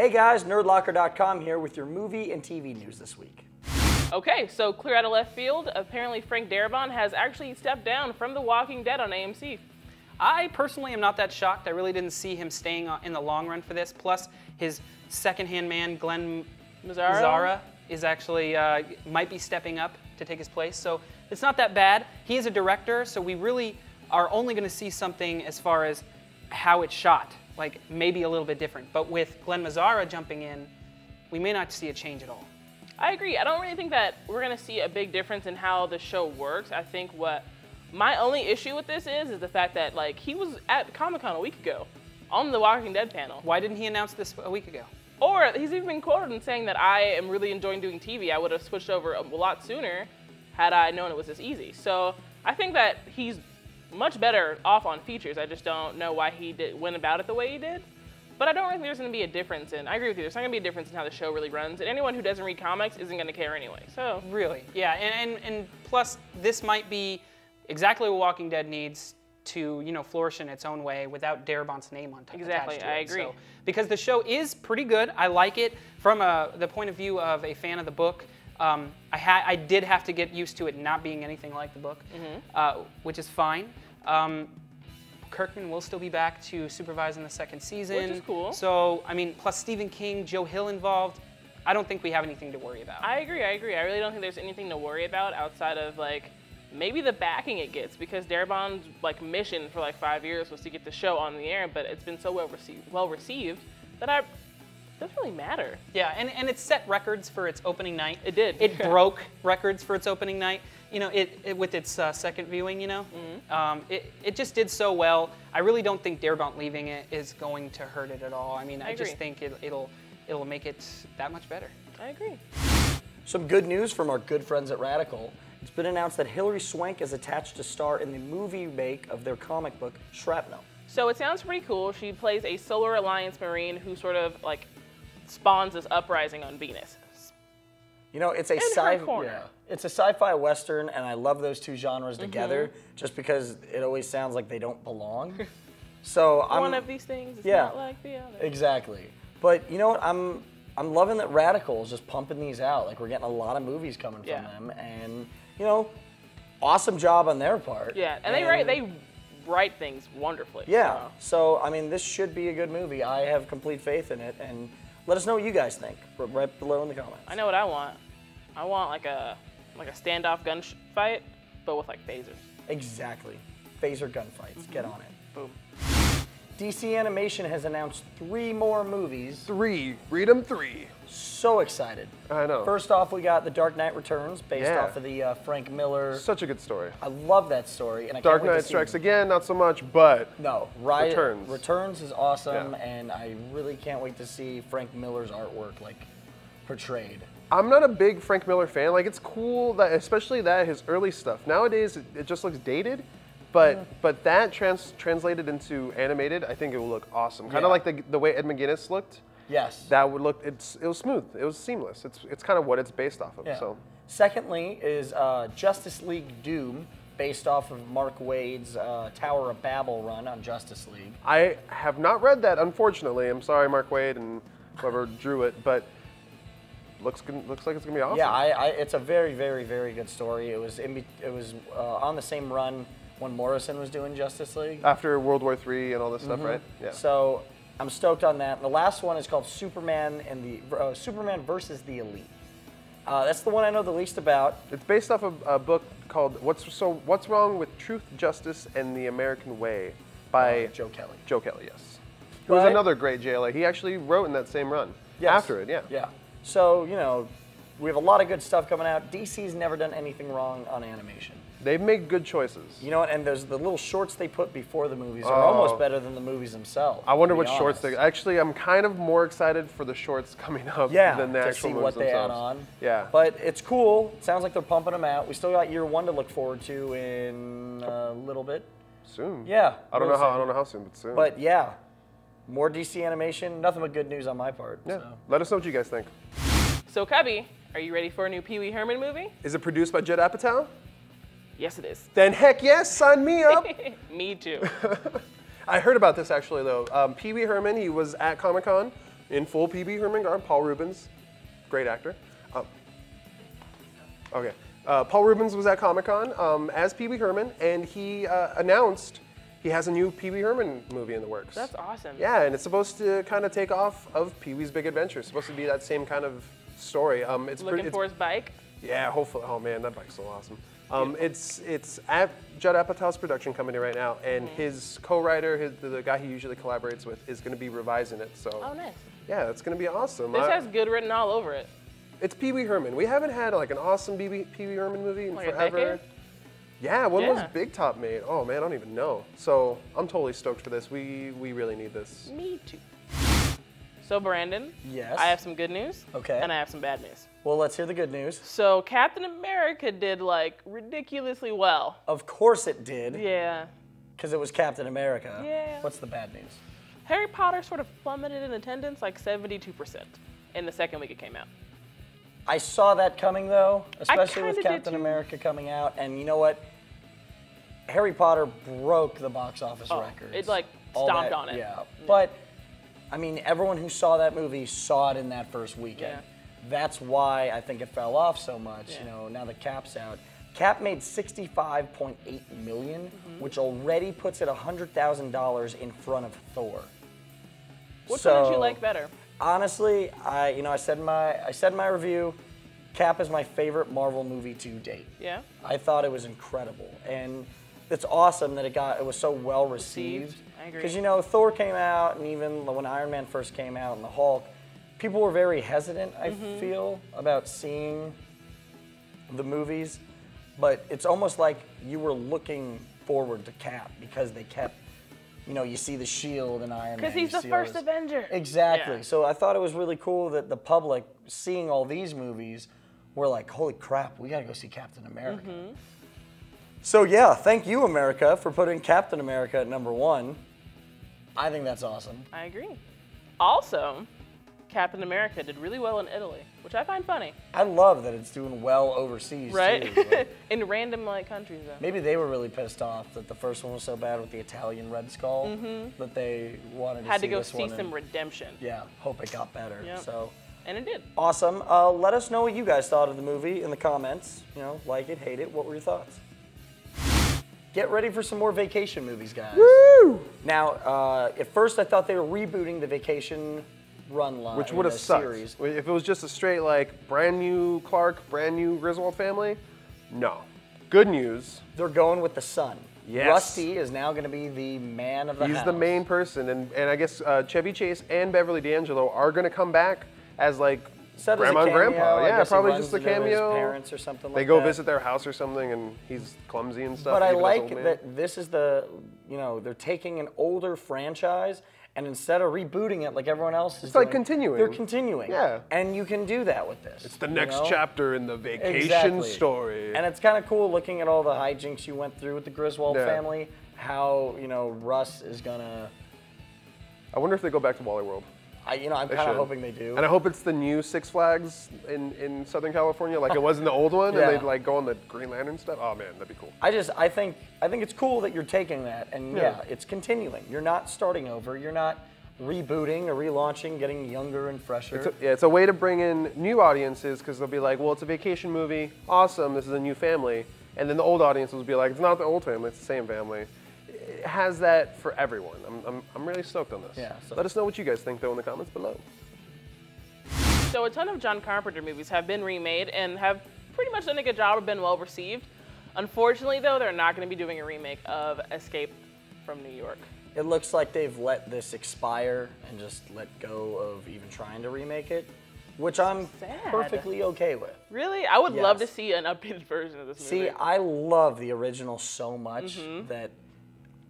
Hey guys, nerdlocker.com here with your movie and TV news this week. Okay, so clear out of left field, apparently Frank Darabont has actually stepped down from The Walking Dead on AMC. I personally am not that shocked. I really didn't see him staying in the long run for this. Plus, his second-hand man, Glenn Mazzara, is actually might be stepping up to take his place. So it's not that bad. He is a director, so we really are only going to see something as far as how it's shot, like maybe a little bit different. But with Glenn Mazzara jumping in, we may not see a change at all. I agree. I don't really think that we're going to see a big difference in how the show works. I think what my only issue with this is the fact that he was at Comic-Con a week ago on the Walking Dead panel. Why didn't he announce this a week ago? Or he's even been quoted in saying that I am really enjoying doing TV. I would have switched over a lot sooner had I known it was this easy. So I think that he's much better off on features. I just don't know why he went about it the way he did. But I don't think there's going to be a difference I agree with you, there's not going to be a difference in how the show really runs. And anyone who doesn't read comics isn't going to care anyway, so. Really, yeah, and plus, this might be exactly what Walking Dead needs to, flourish in its own way without Darabont's name on top. Exactly, I agree. So, because the show is pretty good, I like it from the point of view of a fan of the book. I did have to get used to it not being anything like the book, which is fine. Kirkman will still be back to supervise in the second season. Which is cool. So, plus Stephen King, Joe Hill involved, I don't think we have anything to worry about. I agree. I really don't think there's anything to worry about outside of, maybe the backing it gets, because Darabont's, mission for, 5 years was to get the show on the air, but it's been so well received that it doesn't really matter. Yeah, and it set records for its opening night. It did. It broke records for its opening night. With its second viewing, it just did so well. I really don't think Darabont leaving it is going to hurt it at all. I just think it'll make it that much better. I agree. Some good news from our good friends at Radical. It's been announced that Hilary Swank is attached to star in the movie make of their comic book, Shrapnel. So it sounds pretty cool. She plays a Solar Alliance Marine who sort of, spawns this uprising on Venus. It's a it's a sci-fi western, and I love those two genres together, just because it always sounds like they don't belong. So one of these things is not like the other. Exactly. But you know what? I'm loving that Radical is just pumping these out. We're getting a lot of movies coming from them, and awesome job on their part. Yeah, and they write things wonderfully. Yeah. So this should be a good movie. I have complete faith in it, and let us know what you guys think right below in the comments. I know what I want. I want like a standoff gunfight, but with phasers. Exactly. Phaser gunfights. Get on it. Boom. DC Animation has announced 3 more movies. 3. Read them 3. So excited. I know. First off, we got The Dark Knight Returns, based off of the Frank Miller. Such a good story. I love that story, and I Dark can't wait Knight to see Strikes Again, not so much, but Returns. Returns is awesome, and I really can't wait to see Frank Miller's artwork portrayed. I'm not a big Frank Miller fan. It's cool that, especially his early stuff. Nowadays, it just looks dated. But that translated into animated, I think it will look awesome. Kind of like the way Ed McGuinness looked. Yes. That would look. It was smooth. It was seamless. It's kind of what it's based off of. Yeah. So. Secondly is Justice League Doom, based off of Mark Waid's Tower of Babel run on Justice League. I have not read that, unfortunately. I'm sorry, Mark Waid and whoever drew it, but looks like it's gonna be awesome. Yeah, it's a very, very, very good story. It was on the same run when Morrison was doing Justice League. After World War III and all this stuff, right? Yeah. So I'm stoked on that. And the last one is called Superman and Superman versus the Elite. That's the one I know the least about. It's based off of a book called What's Wrong with Truth, Justice, and the American Way by Joe Kelly. Joe Kelly, yes. Who was another great JLA. He actually wrote in that same run. Yes. After it, yeah. Yeah. So, we have a lot of good stuff coming out. DC's never done anything wrong on animation. They've made good choices. You know what? And there's the little shorts they put before the movies are almost better than the movies themselves. I wonder what shorts they. Actually, I'm kind of more excited for the shorts coming up than the actual movies themselves. To see what they add on. Yeah. But it's cool. It sounds like they're pumping them out. We still got year 1 to look forward to in a little bit. Soon. Yeah. I don't know how soon, but soon. But yeah, more DC animation. Nothing but good news on my part. Yeah. So. Let us know what you guys think. So, Cubby, are you ready for a new Pee Wee Herman movie? Is it produced by Judd Apatow? Yes, it is. Then heck yes, sign me up. Me too. I heard about this actually though. Pee Wee Herman, he was at Comic-Con in full Pee Wee Herman garb. Paul Rubens, great actor. Okay. Paul Rubens was at Comic-Con as Pee Wee Herman, and he announced he has a new Pee Wee Herman movie in the works. That's awesome. Yeah, and it's supposed to kind of take off of Pee Wee's Big Adventure. It's supposed to be that same kind of story. It's Looking for his bike. Yeah, hopefully. Oh man, that bike's so awesome. It's at Judd Apatow's production company right now, and his co-writer, the guy he usually collaborates with, is going to be revising it. So. Oh, nice. Yeah, that's going to be awesome. This has good written all over it. It's Pee Wee Herman. We haven't had like an awesome Pee Wee Herman movie in Like forever. a decade? Yeah, when was Big Top made? Oh man, I don't even know. So I'm totally stoked for this. We really need this. Me too. So Brandon, Yes. I have some good news. Okay. And I have some bad news. Well, let's hear the good news. So Captain America did like ridiculously well. Of course it did, Yeah. because it was Captain America. Yeah. What's the bad news? Harry Potter sort of plummeted in attendance like 72% in the second week it came out. I saw that coming though, especially with kinda did Captain too. America coming out, and you know what? Harry Potter broke the box office records. It like All stomped that- on it. Yeah, but I mean, everyone who saw that movie saw it in that first weekend. Yeah. That's why I think it fell off so much. Yeah. You know, now that Cap's out, Cap made $65.8 million, which already puts it $100,000 in front of Thor. Which one did you like better? Honestly, I said in my review, Cap is my favorite Marvel movie to date. Yeah. I thought it was incredible, and it's awesome that it was so well received. I agree. Because Thor came out, and even when Iron Man first came out and the Hulk, people were very hesitant. I feel about seeing the movies, but it's almost like you were looking forward to Cap because they kept. You see the Shield and Iron Man. Because he's you the see all first this- Avenger. Exactly. Yeah. So I thought it was really cool that the public, seeing all these movies, were like, holy crap, we gotta go see Captain America. So yeah, thank you, America, for putting Captain America at #1. I think that's awesome. I agree. Also, Captain America did really well in Italy, which I find funny. I love that it's doing well overseas, Right? too. Like, In random countries though. maybe they were really pissed off that the first one was so bad with the Italian Red Skull that they wanted to Had see to go this see one some and, redemption. yeah, hope it got better. Yep. So. And it did. Awesome. Let us know what you guys thought of the movie in the comments. Like it, hate it. What were your thoughts? Get ready for some more vacation movies, guys. Woo! Now, at first I thought they were rebooting the Vacation run line. Which would have sucked. Series. If it was just a straight like brand new Clark, brand new Griswold family, no. Good news. They're going with the son. Yes. Rusty is now going to be the man of the house. He's the main person, and I guess Chevy Chase and Beverly D'Angelo are going to come back as like Said as a grandma and cameo, grandpa. I Yeah, guess he probably runs just a into his cameo. parents or something They like go that. visit their house or something, and he's clumsy and stuff. But I even as like old man. that this is they're taking an older franchise and instead of rebooting it like everyone else is It's like doing, continuing. They're continuing. Yeah. And you can do that with this. It's the next chapter in the vacation Exactly. story. And it's kind of cool looking at all the hijinks you went through with the Griswold Yeah. family, how, Russ is gonna, I wonder if they go back to Wally World. I'm They kind of should. hoping they do. And I hope it's the new Six Flags in Southern California, like it was in the old one, Yeah. and they like go on the Green Lantern stuff. Oh man, that'd be cool. I think it's cool that you're taking that and Yeah. it's continuing. You're not starting over. You're not rebooting or relaunching, getting younger and fresher. It's a way to bring in new audiences because they'll be like, well, it's a vacation movie, awesome, this is a new family. And then the old audiences will be like, it's not the old family, it's the same family. It has that for everyone. I'm really stoked on this. Yeah, so- Let us know what you guys think though in the comments below. So a ton of John Carpenter movies have been remade and have pretty much done a good job or been well received. Unfortunately, though, they're not going to be doing a remake of Escape from New York. It looks like they've let this expire and just let go of even trying to remake it, which I'm Sad. perfectly okay with. Really? I would love to Yes. see an updated version of this movie. See, I love the original so much that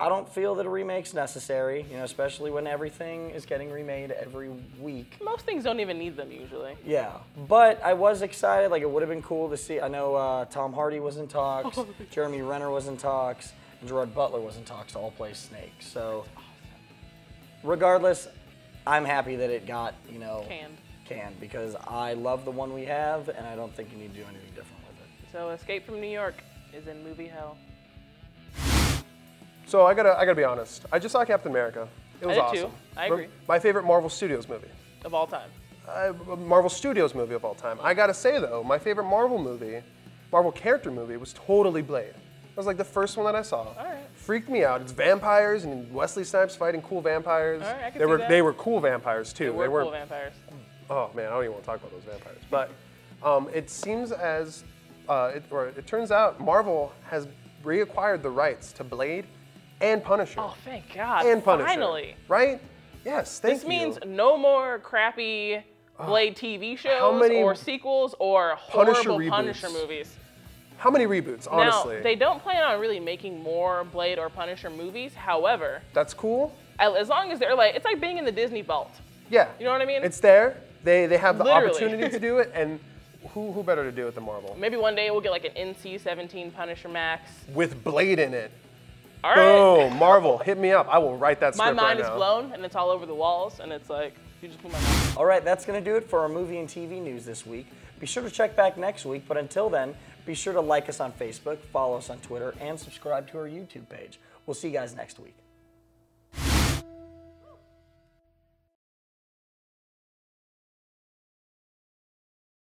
I don't feel that a remake's necessary, especially when everything is getting remade every week. Most things don't even need them usually. Yeah, but I was excited. Like, it would have been cool to see. I know Tom Hardy was in talks, Jeremy Renner was in talks, and Gerard Butler was in talks to all play Snake. So, regardless, I'm happy that it got, canned because I love the one we have, and I don't think you need to do anything different with it. So Escape from New York is in movie hell. So I gotta be honest. I just saw Captain America. It was I did awesome. too. I agree. My favorite Marvel Studios movie. of all time. Marvel Studios movie of all time. I gotta say though, my favorite Marvel character movie was totally Blade. That was like the first one that I saw. All right. Freaked me out. It's vampires and Wesley Snipes fighting cool vampires. All right, I can see that. They were cool vampires too. They were cool vampires. Oh man, I don't even want to talk about those vampires. But it seems as, it turns out Marvel has reacquired the rights to Blade and Punisher. Oh, thank God. And Punisher. Finally. Right? Yes, thank you. This means no more crappy Blade TV shows or sequels or Punisher horrible reboots. Punisher movies. How many reboots, honestly? Now, they don't plan on really making more Blade or Punisher movies. However, that's cool. As long as they're like, it's like being in the Disney vault. Yeah. You know what I mean? It's there. They have the Literally. opportunity to do it, and who better to do it than Marvel? Maybe one day we'll get like an NC-17 Punisher Max. With Blade in it. All right. Boom, Marvel, hit me up. I will write that My script right mind is now. blown, and it's all over the walls, and it's like, you just put my mind. All right, that's going to do it for our movie and TV news this week. Be sure to check back next week, but until then, be sure to like us on Facebook, follow us on Twitter, and subscribe to our YouTube page. We'll see you guys next week.